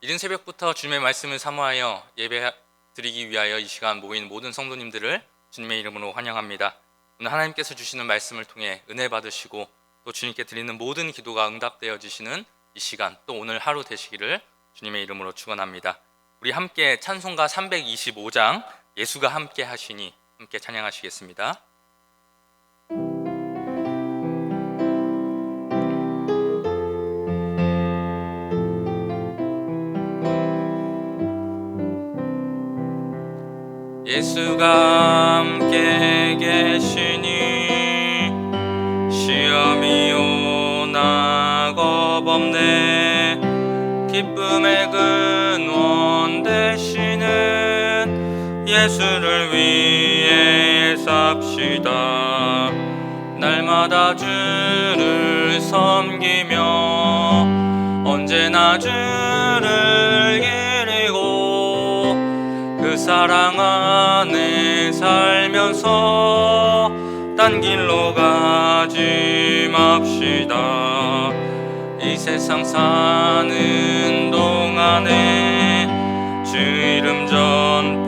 이른 새벽부터 주님의 말씀을 사모하여 예배 드리기 위하여 이 시간 모인 모든 성도님들을 주님의 이름으로 환영합니다. 오늘 하나님께서 주시는 말씀을 통해 은혜 받으시고 또 주님께 드리는 모든 기도가 응답되어지시는 이 시간, 또 오늘 하루 되시기를 주님의 이름으로 축원합니다. 우리 함께 찬송가 325장 예수가 함께 하시니 함께 찬양하시겠습니다. 예수가 함께 계시니 시험이 오나 겁없네. 기쁨의 근원 되시는 예수를 위해 삽시다. 날마다 주를 섬기며 언제나 주를 기리고 그 사랑 안에 살면서 딴 길로 가지 맙시다. 이 세상 사는 동안에 주 이름 전파하면서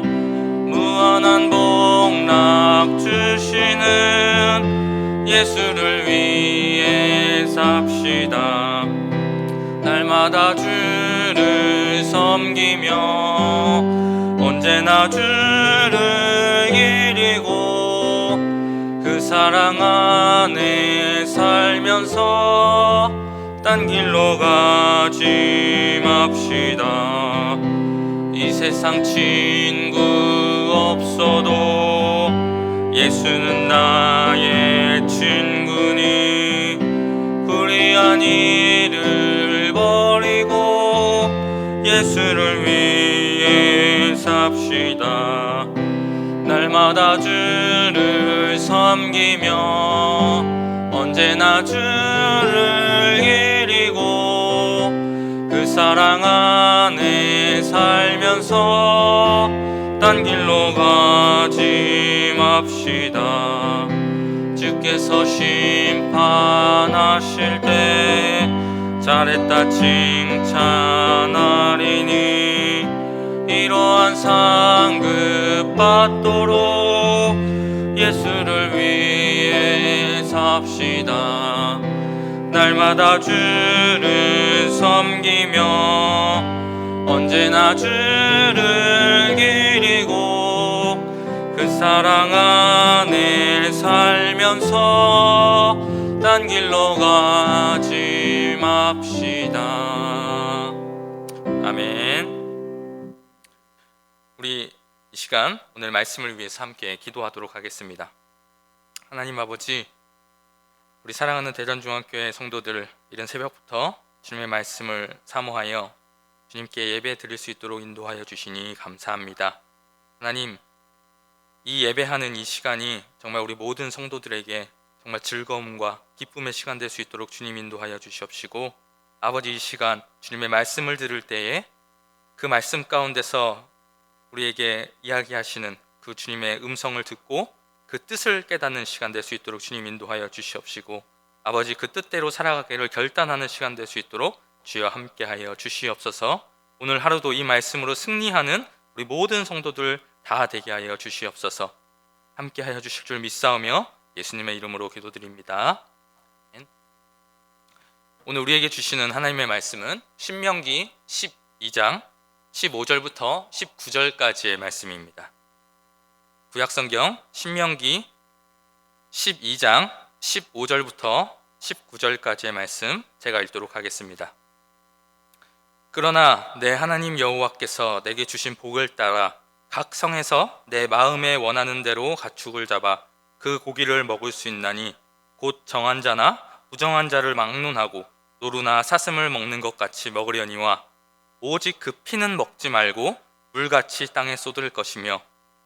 무한한 복락 주시는 예수를 위해 삽시다. 날마다 주를 섬기며 언제나 주를 기리고 그 사랑 안에 살면서 딴 길로 가지 맙시다. 이 세상 친구 없어도 예수는 나의 친구니 불의한 일을 버리고 예수를 위해 삽시다. 날마다 주를 섬기며 언제나 주를 기리고 그 사랑 안에 살면서 딴 길로 가지 맙시다. 주께서 심판하실 때 잘했다 칭찬하리니 이러한 상급 받도록 예수를 위해 삽시다. 날마다 주를 섬기며 언제나 주를 기리고 그 사랑 안에 살면서 딴 길로 가지 맙시다. 아멘. 우리 이 시간 오늘 말씀을 위해서 함께 기도하도록 하겠습니다. 하나님 아버지, 우리 사랑하는 대전중앙교회 성도들 이른 새벽부터 주님의 말씀을 사모하여 주님께 예배 드릴 수 있도록 인도하여 주시니 감사합니다. 하나님, 이 예배하는 이 시간이 정말 우리 모든 성도들에게 정말 즐거움과 기쁨의 시간 될 수 있도록 주님 인도하여 주시옵시고, 아버지 이 시간 주님의 말씀을 들을 때에 그 말씀 가운데서 우리에게 이야기하시는 그 주님의 음성을 듣고 그 뜻을 깨닫는 시간 될 수 있도록 주님 인도하여 주시옵시고, 아버지 그 뜻대로 살아가기를 결단하는 시간 될 수 있도록 주여 함께하여 주시옵소서. 오늘 하루도 이 말씀으로 승리하는 우리 모든 성도들 다 되게 하여 주시옵소서. 함께하여 주실 줄 믿사오며 예수님의 이름으로 기도드립니다. 오늘 우리에게 주시는 하나님의 말씀은 신명기 12장 15절부터 19절까지의 말씀입니다. 구약성경 신명기 12장 15절부터 19절까지의 말씀 제가 읽도록 하겠습니다. 그러나 내 하나님 여호와께서 내게 주신 복을 따라 각 성에서 내 마음에 원하는 대로 가축을 잡아 그 고기를 먹을 수 있나니 곧 정한 자나 부정한 자를 막론하고 노루나 사슴을 먹는 것 같이 먹으려니와 오직 그 피는 먹지 말고 물같이 땅에 쏟을 것이며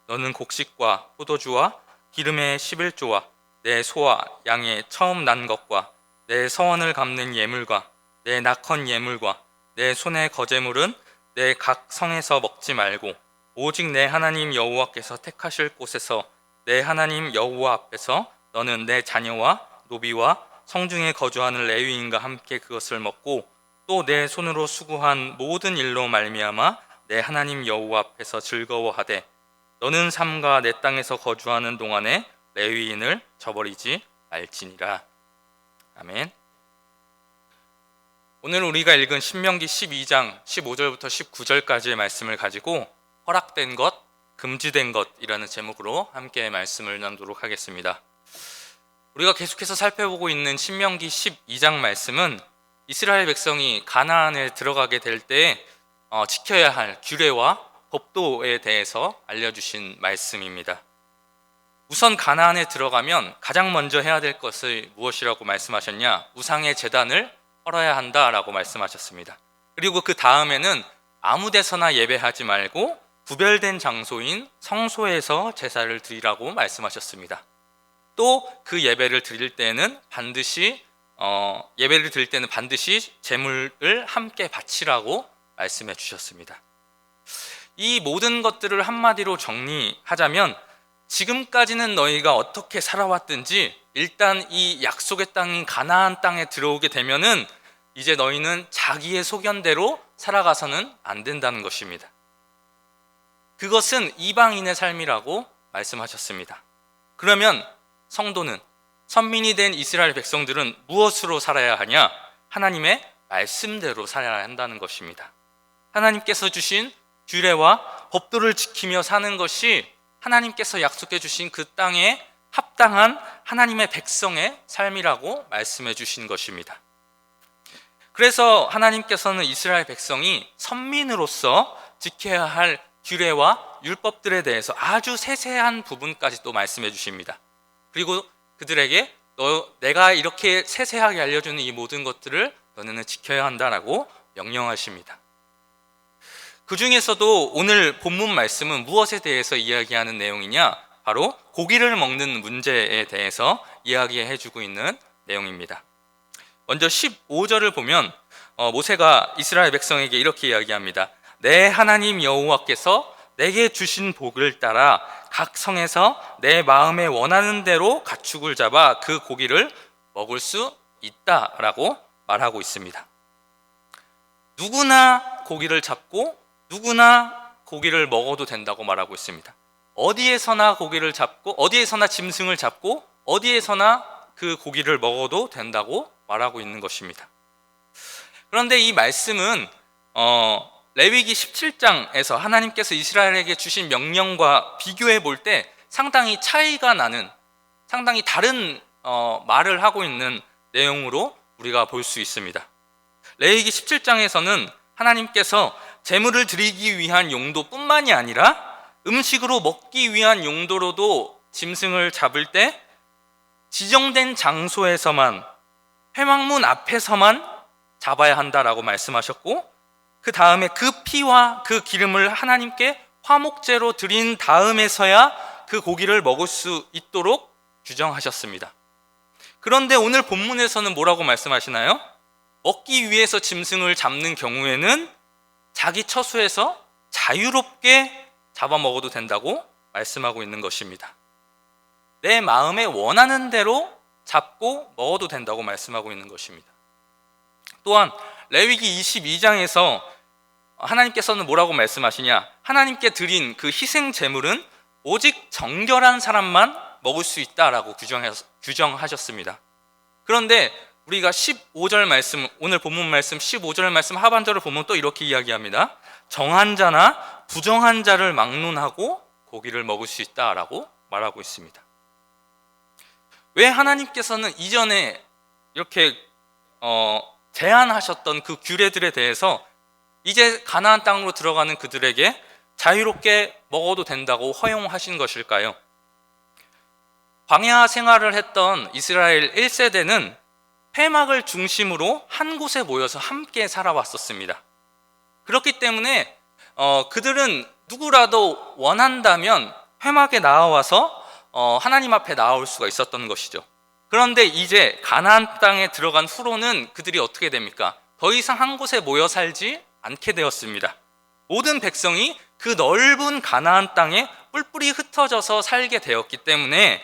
너는 곡식과 포도주와 기름의 11조와 내 소와 양의 처음 난 것과 내 서원을 갚는 예물과 내 낙헌 예물과 내 손의 거제물은 내 각 성에서 먹지 말고 오직 내 하나님 여호와께서 택하실 곳에서 내 하나님 여호와 앞에서 너는 내 자녀와 노비와 성중에 거주하는 레위인과 함께 그것을 먹고 또 내 손으로 수고한 모든 일로 말미암아 내 하나님 여호와 앞에서 즐거워하되 너는 삼가 내 땅에서 거주하는 동안에 레위인을 저버리지 말지니라. 아멘. 오늘 우리가 읽은 신명기 12장 15절부터 19절까지의 말씀을 가지고 허락된 것, 금지된 것이라는 제목으로 함께 말씀을 나누도록 하겠습니다. 우리가 계속해서 살펴보고 있는 신명기 12장 말씀은 이스라엘 백성이 가나안에 들어가게 될 때 지켜야 할 규례와 법도에 대해서 알려주신 말씀입니다. 우선 가나안에 들어가면 가장 먼저 해야 될 것을 무엇이라고 말씀하셨냐? 우상의 제단을 헐어야 한다라고 말씀하셨습니다. 그리고 그 다음에는 아무 데서나 예배하지 말고 구별된 장소인 성소에서 제사를 드리라고 말씀하셨습니다. 또 그 예배를 드릴 때는 반드시 제물을 함께 바치라고 말씀해 주셨습니다. 이 모든 것들을 한마디로 정리하자면 지금까지는 너희가 어떻게 살아왔든지 일단 이 약속의 땅인 가나안 땅에 들어오게 되면은 이제 너희는 자기의 소견대로 살아가서는 안 된다는 것입니다. 그것은 이방인의 삶이라고 말씀하셨습니다. 그러면 성도는, 선민이 된 이스라엘 백성들은 무엇으로 살아야 하냐? 하나님의 말씀대로 살아야 한다는 것입니다. 하나님께서 주신 규례와 법도를 지키며 사는 것이 하나님께서 약속해 주신 그 땅에 합당한 하나님의 백성의 삶이라고 말씀해 주신 것입니다. 그래서 하나님께서는 이스라엘 백성이 선민으로서 지켜야 할 규례와 율법들에 대해서 아주 세세한 부분까지 또 말씀해 주십니다. 그리고 그들에게 내가 이렇게 세세하게 알려주는 이 모든 것들을 너네는 지켜야 한다라고 명령하십니다. 그 중에서도 오늘 본문 말씀은 무엇에 대해서 이야기하는 내용이냐? 바로 고기를 먹는 문제에 대해서 이야기해 주고 있는 내용입니다. 먼저 15절을 보면 모세가 이스라엘 백성에게 이렇게 이야기합니다. 내 하나님 여호와께서 내게 주신 복을 따라 각 성에서 내 마음에 원하는 대로 가축을 잡아 그 고기를 먹을 수 있다라고 말하고 있습니다. 누구나 고기를 잡고 누구나 고기를 먹어도 된다고 말하고 있습니다. 어디에서나 고기를 잡고 어디에서나 짐승을 잡고 어디에서나 그 고기를 먹어도 된다고 말하고 있는 것입니다. 그런데 이 말씀은 레위기 17장에서 하나님께서 이스라엘에게 주신 명령과 비교해 볼 때 상당히 차이가 나는, 상당히 다른 말을 하고 있는 내용으로 우리가 볼 수 있습니다. 레위기 17장에서는 하나님께서 제물을 드리기 위한 용도뿐만이 아니라 음식으로 먹기 위한 용도로도 짐승을 잡을 때 지정된 장소에서만, 회막문 앞에서만 잡아야 한다라고 말씀하셨고, 그 다음에 그 피와 그 기름을 하나님께 화목제로 드린 다음에서야 그 고기를 먹을 수 있도록 규정하셨습니다. 그런데 오늘 본문에서는 뭐라고 말씀하시나요? 먹기 위해서 짐승을 잡는 경우에는 자기 처소에서 자유롭게 잡아 먹어도 된다고 말씀하고 있는 것입니다. 내 마음에 원하는 대로 잡고 먹어도 된다고 말씀하고 있는 것입니다. 또한 레위기 22장에서 하나님께서는 뭐라고 말씀하시냐? 하나님께 드린 그 희생 제물은 오직 정결한 사람만 먹을 수 있다라고 규정하셨습니다. 그런데 우리가 15절 말씀, 오늘 본문 말씀 15절 말씀 하반절을 보면 또 이렇게 이야기합니다. 정한 자나 부정한 자를 막론하고 고기를 먹을 수 있다라고 말하고 있습니다. 왜 하나님께서는 이전에 이렇게 제한하셨던 그 규례들에 대해서 이제 가나안 땅으로 들어가는 그들에게 자유롭게 먹어도 된다고 허용하신 것일까요? 광야 생활을 했던 이스라엘 1세대는 회막을 중심으로 한 곳에 모여서 함께 살아왔었습니다. 그렇기 때문에 그들은 누구라도 원한다면 회막에 나와서 하나님 앞에 나올 수가 있었던 것이죠. 그런데 이제 가나안 땅에 들어간 후로는 그들이 어떻게 됩니까? 더 이상 한 곳에 모여 살지 않게 되었습니다. 모든 백성이 그 넓은 가나안 땅에 뿔뿔이 흩어져서 살게 되었기 때문에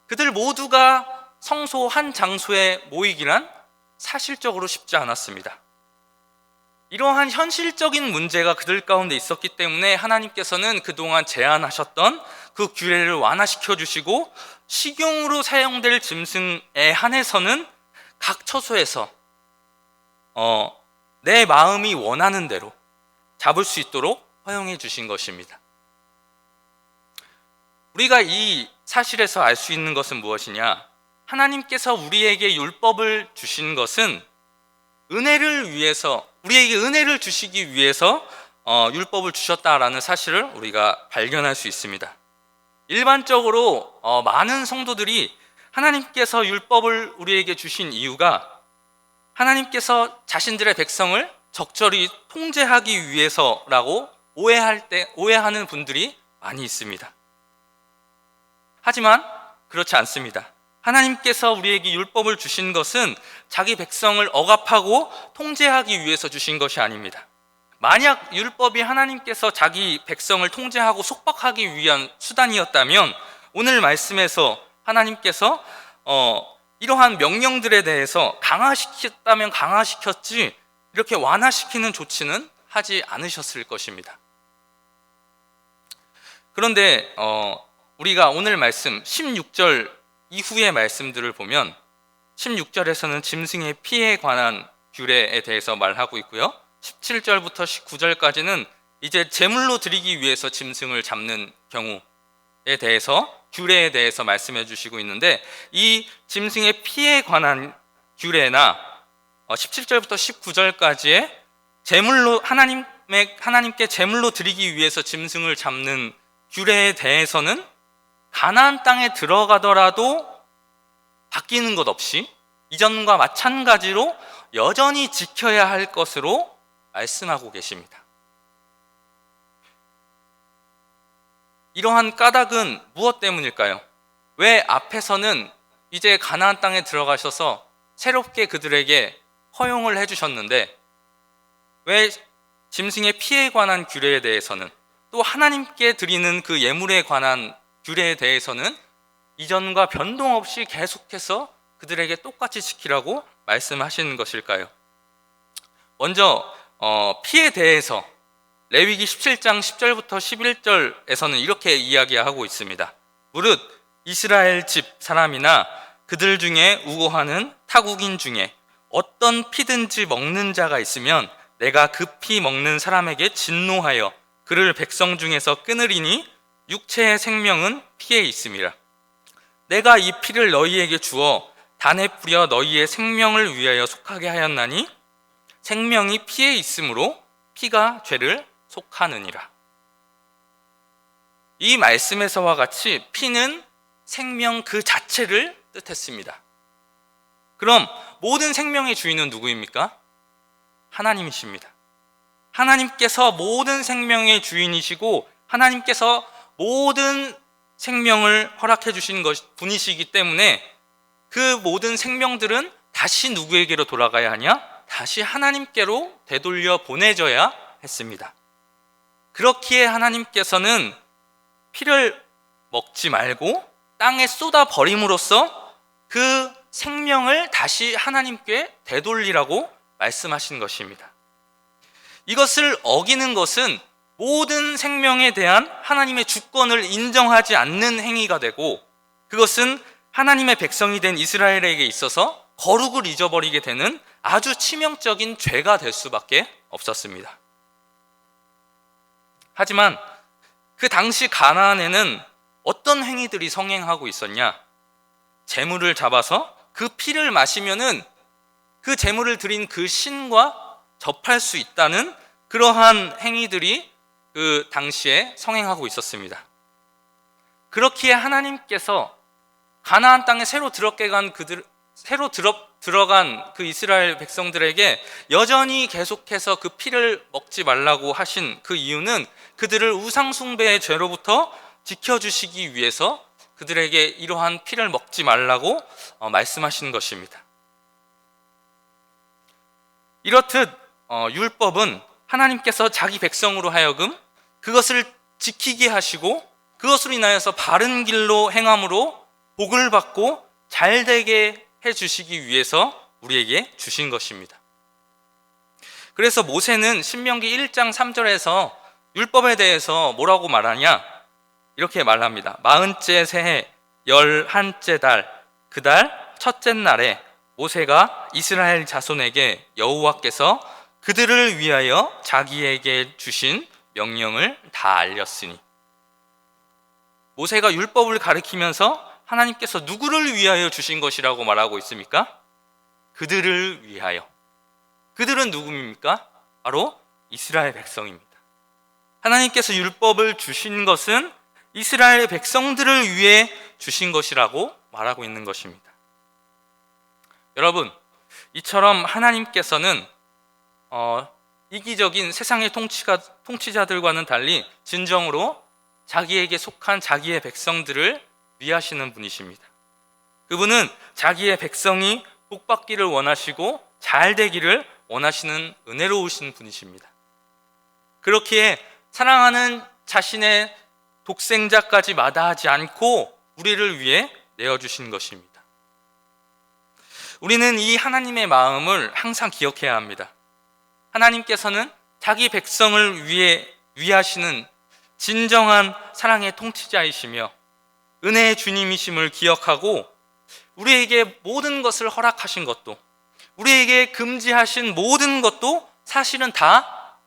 그들 모두가 성소 한 장소에 모이기란 사실적으로 쉽지 않았습니다. 이러한 현실적인 문제가 그들 가운데 있었기 때문에 하나님께서는 그동안 제안하셨던 그 규례를 완화시켜 주시고 식용으로 사용될 짐승에 한해서는 각 처소에서 내 마음이 원하는 대로 잡을 수 있도록 허용해 주신 것입니다. 우리가 이 사실에서 알 수 있는 것은 무엇이냐? 하나님께서 우리에게 율법을 주신 것은 은혜를 위해서, 우리에게 은혜를 주시기 위해서 율법을 주셨다라는 사실을 우리가 발견할 수 있습니다. 일반적으로 많은 성도들이 하나님께서 율법을 우리에게 주신 이유가 하나님께서 자신들의 백성을 적절히 통제하기 위해서라고 오해하는 분들이 많이 있습니다. 하지만 그렇지 않습니다. 하나님께서 우리에게 율법을 주신 것은 자기 백성을 억압하고 통제하기 위해서 주신 것이 아닙니다. 만약 율법이 하나님께서 자기 백성을 통제하고 속박하기 위한 수단이었다면 오늘 말씀에서 하나님께서 이러한 명령들에 대해서 강화시켰다면 강화시켰지 이렇게 완화시키는 조치는 하지 않으셨을 것입니다. 그런데 우리가 오늘 말씀 16절 이후의 말씀들을 보면 16절에서는 짐승의 피에 관한 규례에 대해서 말하고 있고요. 17절부터 19절까지는 이제 제물로 드리기 위해서 짐승을 잡는 경우에 대해서 규례에 대해서 말씀해 주시고 있는데 이 짐승의 피에 관한 규례나 17절부터 19절까지의 제물로 하나님께 제물로 드리기 위해서 짐승을 잡는 규례에 대해서는 가나안 땅에 들어가더라도 바뀌는 것 없이 이전과 마찬가지로 여전히 지켜야 할 것으로 말씀하고 계십니다. 이러한 까닭은 무엇 때문일까요? 왜 앞에서는 이제 가나안 땅에 들어가셔서 새롭게 그들에게 허용을 해주셨는데 왜 짐승의 피에 관한 규례에 대해서는 또 하나님께 드리는 그 예물에 관한 규례에 대해서는 이전과 변동 없이 계속해서 그들에게 똑같이 지키라고 말씀하시는 것일까요? 먼저 피에 대해서 레위기 17장 10절부터 11절에서는 이렇게 이야기하고 있습니다. 무릇 이스라엘 집 사람이나 그들 중에 우고하는 타국인 중에 어떤 피든지 먹는 자가 있으면 내가 그 피 먹는 사람에게 진노하여 그를 백성 중에서 끊으리니 육체의 생명은 피에 있음이라. 내가 이 피를 너희에게 주어 단에 뿌려 너희의 생명을 위하여 속하게 하였나니 생명이 피에 있으므로 피가 죄를 속하느니라. 이 말씀에서와 같이 피는 생명 그 자체를 뜻했습니다. 그럼 모든 생명의 주인은 누구입니까? 하나님이십니다. 하나님께서 모든 생명의 주인이시고 하나님께서 모든 생명을 허락해 주신 분이시기 때문에 그 모든 생명들은 다시 누구에게로 돌아가야 하냐? 다시 하나님께로 되돌려 보내져야 했습니다. 그렇기에 하나님께서는 피를 먹지 말고 땅에 쏟아 버림으로써 그 생명을 다시 하나님께 되돌리라고 말씀하신 것입니다. 이것을 어기는 것은 모든 생명에 대한 하나님의 주권을 인정하지 않는 행위가 되고 그것은 하나님의 백성이 된 이스라엘에게 있어서 거룩을 잊어버리게 되는 아주 치명적인 죄가 될 수밖에 없었습니다. 하지만 그 당시 가나안에는 어떤 행위들이 성행하고 있었냐? 제물을 잡아서 그 피를 마시면은 그 제물을 드린 그 신과 접할 수 있다는 그러한 행위들이 그 당시에 성행하고 있었습니다. 그렇기에 하나님께서 가나안 땅에 새로 들어간 그 이스라엘 백성들에게 여전히 계속해서 그 피를 먹지 말라고 하신 그 이유는 그들을 우상숭배의 죄로부터 지켜주시기 위해서 그들에게 이러한 피를 먹지 말라고 말씀하시는 것입니다. 이렇듯 율법은 하나님께서 자기 백성으로 하여금 그것을 지키게 하시고 그것으로 인하여서 바른 길로 행함으로 복을 받고 잘되게 해주시기 위해서 우리에게 주신 것입니다. 그래서 모세는 신명기 1장 3절에서 율법에 대해서 뭐라고 말하냐? 이렇게 말합니다. 40째 새해 11째 달 그 달 첫째 날에 모세가 이스라엘 자손에게 여호와께서 그들을 위하여 자기에게 주신 명령을 다 알렸으니. 모세가 율법을 가리키면서 하나님께서 누구를 위하여 주신 것이라고 말하고 있습니까? 그들을 위하여. 그들은 누구입니까? 바로 이스라엘 백성입니다. 하나님께서 율법을 주신 것은 이스라엘 백성들을 위해 주신 것이라고 말하고 있는 것입니다. 여러분, 이처럼 하나님께서는 이기적인 세상의 통치자들과는 달리 진정으로 자기에게 속한 자기의 백성들을 위하시는 분이십니다. 그분은 자기의 백성이 복받기를 원하시고 잘 되기를 원하시는 은혜로우신 분이십니다. 그렇기에 사랑하는 자신의 독생자까지 마다하지 않고 우리를 위해 내어주신 것입니다. 우리는 이 하나님의 마음을 항상 기억해야 합니다. 하나님께서는 자기 백성을 위하시는 진정한 사랑의 통치자이시며 은혜의 주님이심을 기억하고 우리에게 모든 것을 허락하신 것도, 우리에게 금지하신 모든 것도 사실은 다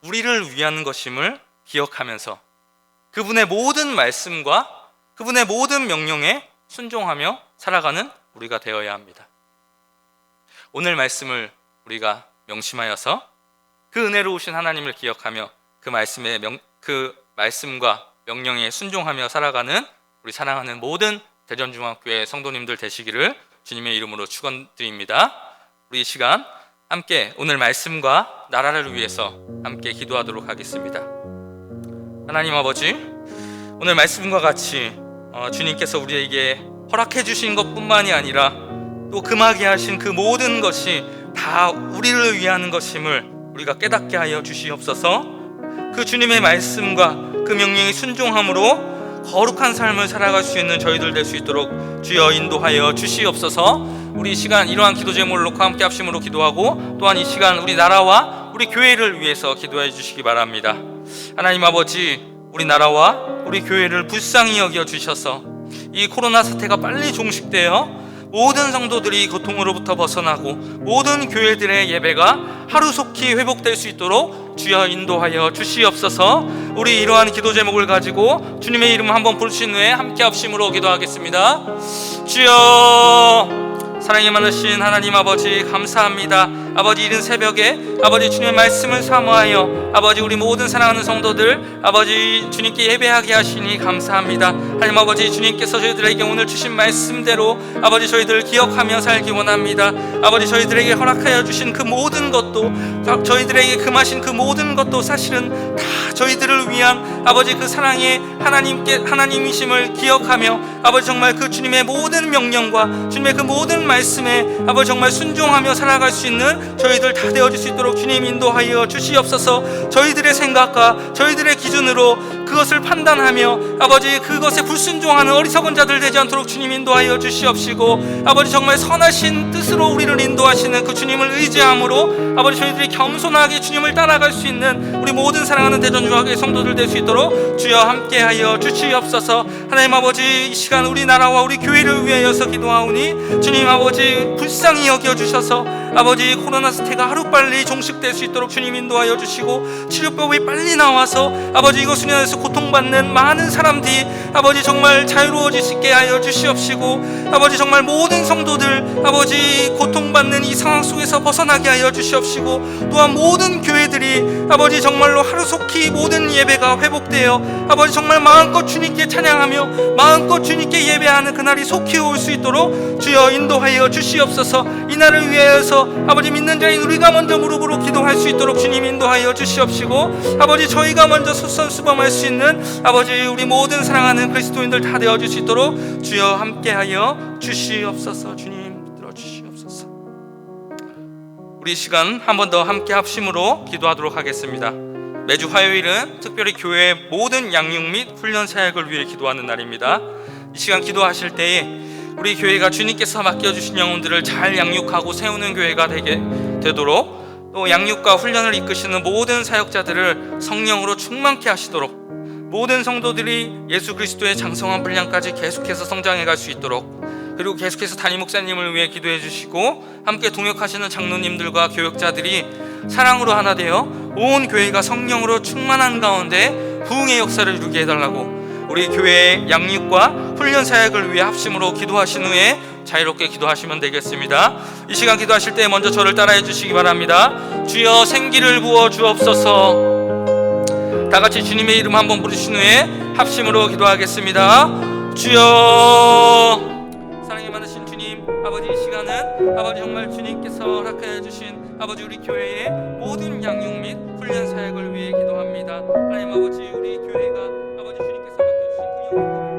우리를 위한 것임을 기억하면서 그분의 모든 말씀과 그분의 모든 명령에 순종하며 살아가는 우리가 되어야 합니다. 오늘 말씀을 우리가 명심하여서 그 은혜로우신 하나님을 기억하며 그 말씀과 명령에 순종하며 살아가는 우리 사랑하는 모든 대전중학교의 성도님들 되시기를 주님의 이름으로 축원드립니다. 우리 이 시간 함께 오늘 말씀과 나라를 위해서 함께 기도하도록 하겠습니다. 하나님 아버지, 오늘 말씀과 같이 주님께서 우리에게 허락해 주신 것뿐만이 아니라 또 금하게 하신 그 모든 것이 다 우리를 위하는 것임을 우리가 깨닫게 하여 주시옵소서. 그 주님의 말씀과 그 명령에 순종함으로 거룩한 삶을 살아갈 수 있는 저희들 될 수 있도록 주여 인도하여 주시옵소서. 우리 이 시간 이러한 기도 제목을 놓고 함께 합심으로 기도하고 또한 이 시간 우리 나라와 우리 교회를 위해서 기도해 주시기 바랍니다. 하나님 아버지, 우리 나라와 우리 교회를 불쌍히 여겨 주셔서 이 코로나 사태가 빨리 종식되어 모든 성도들이 고통으로부터 벗어나고 모든 교회들의 예배가 하루속히 회복될 수 있도록 주여 인도하여 주시옵소서. 우리 이러한 기도 제목을 가지고 주님의 이름 한번 부르신 후에 함께 합심으로 기도하겠습니다. 주여, 사랑이 많으신 하나님 아버지 감사합니다. 아버지, 이른 새벽에 아버지 주님의 말씀을 사모하여 아버지 우리 모든 사랑하는 성도들 아버지 주님께 예배하게 하시니 감사합니다. 하나님 아버지, 주님께서 저희들에게 오늘 주신 말씀대로 아버지 저희들 기억하며 살기 원합니다. 아버지, 저희들에게 허락하여 주신 그 모든 것도, 저희들에게 금하신 그 모든 것도 사실은 다 저희들을 위한 아버지 그 사랑의 하나님이심을 기억하며 아버지 정말 그 주님의 모든 명령과 주님의 그 모든 말씀에 아버지 정말 순종하며 살아갈 수 있는 저희들 다 되어질 수 있도록 주님 인도하여 주시옵소서. 저희들의 생각과 저희들의 기준으로 그것을 판단하며 아버지 그것에 불순종하는 어리석은 자들 되지 않도록 주님 인도하여 주시옵시고 아버지 정말 선하신 뜻으로 우리를 인도하시는 그 주님을 의지함으로 아버지 저희들이 겸손하게 주님을 따라갈 수 있는 우리 모든 사랑하는 대전중학교의 성도들 될 수 있도록 주여 함께하여 주시옵소서. 하나님 아버지, 이 시간 우리 나라와 우리 교회를 위하여서 기도하오니 주님 아버지 불쌍히 여겨주셔서 아버지 코로나 사태가 하루빨리 종식될 수 있도록 주님 인도하여 주시고 치료법이 빨리 나와서 아버지 이것을 인해서 고통받는 많은 사람들이 아버지 정말 자유로워질 수 있게 하여 주시옵시고 아버지 정말 모든 성도들 아버지 고통받는 이 상황 속에서 벗어나게 하여 주시옵시고 또한 모든 교회들이 아버지 정말로 하루속히 모든 예배가 회복되어 아버지 정말 마음껏 주님께 찬양하며 마음껏 주님께 예배하는 그날이 속히 올 수 있도록 주여 인도하여 주시옵소서. 이 날을 위하여서 아버지 믿는 자인 우리가 먼저 무릎으로 기도할 수 있도록 주님 인도하여 주시옵시고 아버지 저희가 먼저 솔선수범할 수 있는 아버지 우리 모든 사랑하는 그리스도인들 다 되어줄 수 있도록 주여 함께하여 주시옵소서. 주님 들어주시옵소서. 우리 시간 한 번 더 함께 합심으로 기도하도록 하겠습니다. 매주 화요일은 특별히 교회의 모든 양육 및 훈련 사역을 위해 기도하는 날입니다. 이 시간 기도하실 때에 우리 교회가 주님께서 맡겨주신 영혼들을 잘 양육하고 세우는 교회가 되도록 또 양육과 훈련을 이끄시는 모든 사역자들을 성령으로 충만케 하시도록, 모든 성도들이 예수 그리스도의 장성한 분량까지 계속해서 성장해 갈 수 있도록, 그리고 계속해서 담임 목사님을 위해 기도해 주시고 함께 동역하시는 장로님들과 교역자들이 사랑으로 하나 되어 온 교회가 성령으로 충만한 가운데 부흥의 역사를 이루게 해달라고, 우리 교회의 양육과 훈련 사역을 위해 합심으로 기도하신 후에 자유롭게 기도하시면 되겠습니다. 이 시간 기도하실 때 먼저 저를 따라해 주시기 바랍니다. 주여 생기를 부어 주옵소서. 다 같이 주님의 이름 한번 부르신 후에 합심으로 기도하겠습니다. 주여. 사랑이 많으신 주님, 아버지, 이 시간은 아버지 정말 주님께서 허락하여 주신 아버지 우리 교회의 모든 양육 및 훈련 사역을 위해 기도합니다. 하나님 아버지, 우리 교회가 아버지 주님께서 맡겨주신 그 영광을